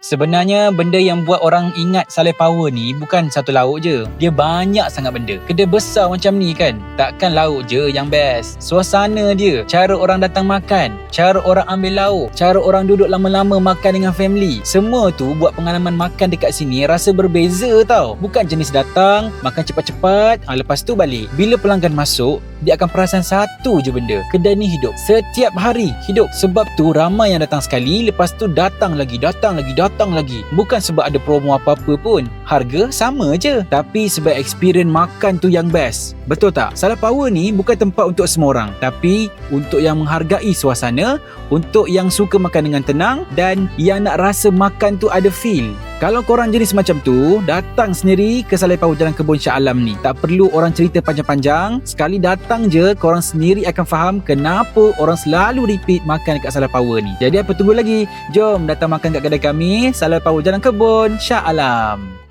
Sebenarnya benda yang buat orang ingat Saleh Power ni bukan satu lauk je. Dia banyak sangat benda. Kedai besar macam ni kan, takkan lauk je yang best. Suasana dia, cara orang datang makan, cara orang ambil lauk, cara orang duduk lama-lama makan dengan family. Semua tu buat pengalaman makan dekat sini rasa berbeza tau. Bukan jenis datang, makan cepat-cepat, lepas tu balik. Bila pelanggan masuk, dia akan perasan satu je benda. Kedai ni hidup. Setiap hari hidup. Sebab tu ramai yang datang sekali, lepas tu datang lagi. Bukan sebab ada promo apa-apa pun. Harga sama je. Tapi sebab experience makan tu yang best. Betul tak? Saleh Power ni bukan tempat untuk semua orang. Tapi untuk yang menghargai suasana, untuk yang suka makan dengan tenang dan yang nak rasa makan tu ada feel. Kalau korang jenis macam tu, datang sendiri ke Saleh Power Jalan Kebun Shah Alam ni. Tak perlu orang cerita panjang-panjang. Sekali datang je, korang sendiri akan faham kenapa orang selalu repeat makan dekat Saleh Power ni. Jadi apa tunggu lagi? Jom datang makan kat kedai kami, Saleh Power Jalan Kebun Shah Alam.